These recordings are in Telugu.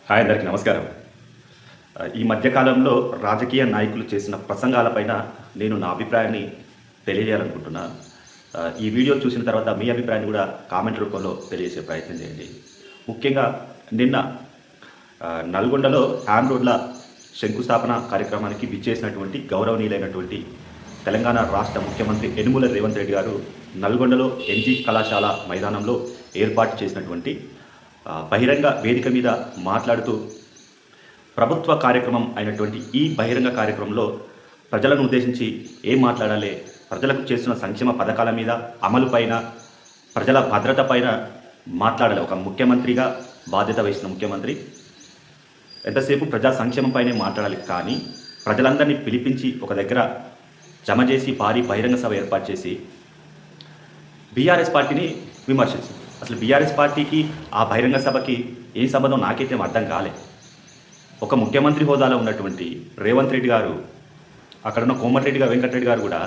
హాయ్ అందరికీ నమస్కారం. ఈ మధ్యకాలంలో రాజకీయ నాయకులు చేసిన ప్రసంగాలపైన నేను నా అభిప్రాయాన్ని తెలియజేయాలనుకుంటున్నా. ఈ వీడియో చూసిన తర్వాత మీ అభిప్రాయాన్ని కూడా కామెంట్ రూపంలో తెలియజేసే ప్రయత్నం చేయండి. ముఖ్యంగా నిన్న నల్గొండలో హ్యామ్ రోడ్ల శంకుస్థాపన కార్యక్రమానికి విచ్చేసినటువంటి గౌరవనీయులైనటువంటి తెలంగాణ రాష్ట్ర ముఖ్యమంత్రి యనుమల రేవంత్ రెడ్డి గారు నల్గొండలో ఎన్జీ కళాశాల మైదానంలో ఏర్పాటు చేసినటువంటి బహిరంగ వేదిక మీద మాట్లాడుతూ ప్రభుత్వ కార్యక్రమం అయినటువంటి ఈ బహిరంగ కార్యక్రమంలో ప్రజలను ఉద్దేశించి ఏం మాట్లాడాలి, ప్రజలకు చేస్తున్న సంక్షేమ పథకాల మీద అమలుపైన, ప్రజల భద్రత పైన మాట్లాడాలి. ఒక ముఖ్యమంత్రిగా బాధ్యత వహిస్తున్న ముఖ్యమంత్రి ఎంతసేపు ప్రజా సంక్షేమం పైనే మాట్లాడాలి. కానీ ప్రజలందరినీ పిలిపించి ఒక దగ్గర జమ చేసి భారీ బహిరంగ సభ ఏర్పాటు చేసి బీఆర్ఎస్ పార్టీని విమర్శించింది. అసలు బీఆర్ఎస్ పార్టీకి ఆ బహిరంగ సభకి ఏం సంబంధం నాకైతే అర్థం కాలే. ఒక ముఖ్యమంత్రి హోదాలో ఉన్నటువంటి రేవంత్ రెడ్డి గారు, అక్కడున్న కోమటిరెడ్డి గారు, వెంకటరెడ్డి గారు కూడా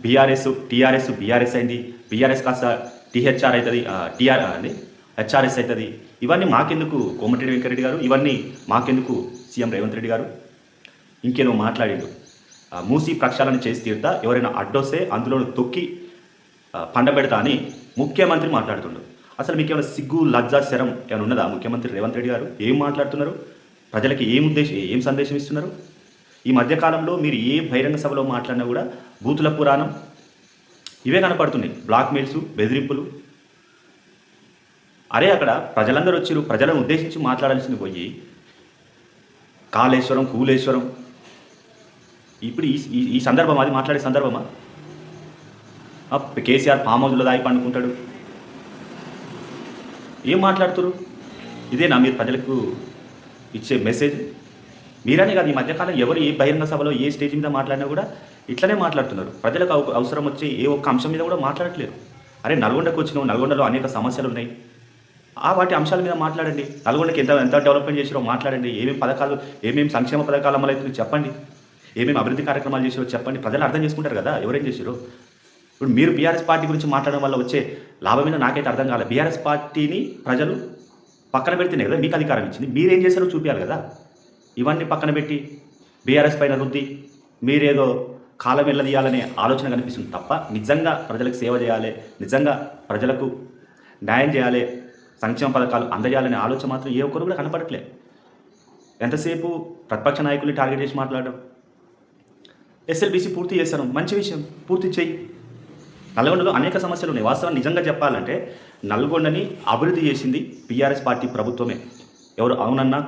టీఆర్ఎస్ బీఆర్ఎస్ అయింది, బీఆర్ఎస్ కాస్త టీహెచ్ఆర్ అవుతుంది, హెచ్ఆర్ఎస్ అవుతుంది. ఇవన్నీ మాకెందుకు కోమటిరెడ్డి వెంకటరెడ్డి గారు, ఇవన్నీ మాకెందుకు సీఎం రేవంత్ రెడ్డి గారు? ఇంకేదో మాట్లాడిండు. మూసి ప్రక్షాళన చేసి తీరుతా, ఎవరైనా అడ్డొస్తే అందులో తొక్కి పండబెడతా అని ముఖ్యమంత్రి మాట్లాడుతుండు. అసలు మీకు ఏమైనా సిగ్గు, లజ్జా, శరం ఏమైనా ఉన్నదా? ముఖ్యమంత్రి రేవంత్ రెడ్డి గారు ఏం మాట్లాడుతున్నారు? ప్రజలకి ఏం సందేశం ఇస్తున్నారు? ఈ మధ్యకాలంలో మీరు ఏ బహిరంగ సభలో మాట్లాడినా కూడా బూతుల పురాణం ఇవే కనపడుతున్నాయి. బ్లాక్మెయిల్స్, బెదిరింపులు. అరే అక్కడ ప్రజలందరూ వచ్చారు, ప్రజలను ఉద్దేశించి మాట్లాడాల్సింది పోయి కాళేశ్వరం, కూలేశ్వరం. ఇప్పుడు ఈ సందర్భం, అది మాట్లాడే సందర్భమా? కేసీఆర్ ఫామ్ హౌస్లో దాగి పండుకుంటాడు. ఏం మాట్లాడుతున్నారు? ఇదేనా మీరు ప్రజలకు ఇచ్చే మెసేజ్? మీరనే కాదు, ఈ మధ్యకాలం ఎవరు ఏ బహిరంగ సభలో ఏ స్టేజ్ మీద మాట్లాడినా కూడా ఇట్లనే మాట్లాడుతున్నారు. ప్రజలకు అవసరం వచ్చే ఏ ఒక్క అంశం మీద కూడా మాట్లాడట్లేదు. అరే నల్గొండకు వచ్చినావు, నల్గొండలో అనేక సమస్యలు ఉన్నాయి, వాటి అంశాల మీద మాట్లాడండి. నల్గొండకి ఎంత డెవలప్మెంట్ చేసారో మాట్లాడండి. ఏమేమి పథకాలు, ఏమేమి సంక్షేమ పథకాలు అమలవుతుందో చెప్పండి, ఏమేమి అభివృద్ధి కార్యక్రమాలు చేసారో చెప్పండి. ప్రజలు అర్థం చేసుకుంటారు కదా ఎవరేం చేశారో. ఇప్పుడు మీరు బీఆర్ఎస్ పార్టీ గురించి మాట్లాడడం వల్ల వచ్చే లాభం మీద నాకైతే అర్థం కాలేదు. బీఆర్ఎస్ పార్టీని ప్రజలు పక్కన పెడితేనే కదా మీకు అధికారం ఇచ్చింది. మీరేం చేశారో చూపించాలి కదా. ఇవన్నీ పక్కన పెట్టి బీఆర్ఎస్ పైన రుద్ది మీరేదో కాలం వెళ్ళదీయాలనే ఆలోచన కనిపిస్తుంది తప్ప, నిజంగా ప్రజలకు సేవ చేయాలి, నిజంగా ప్రజలకు న్యాయం చేయాలి, సంక్షేమ పథకాలు అందజేయాలనే ఆలోచన మాత్రం ఏ ఒక్కరు కూడా కనపడట్లే. ఎంతసేపు ప్రతిపక్ష నాయకుల్ని టార్గెట్ చేసి మాట్లాడడం. ఎస్ఎల్బీసీ పూర్తి చేశాను, మంచి విషయం, పూర్తి చేయి. నల్గొండలో అనేక సమస్యలు ఉన్నాయి. వాస్తవం నిజంగా చెప్పాలంటే నల్గొండని అభివృద్ధి చేసింది బీఆర్ఎస్ పార్టీ ప్రభుత్వమే. ఎవరు అవునన్నా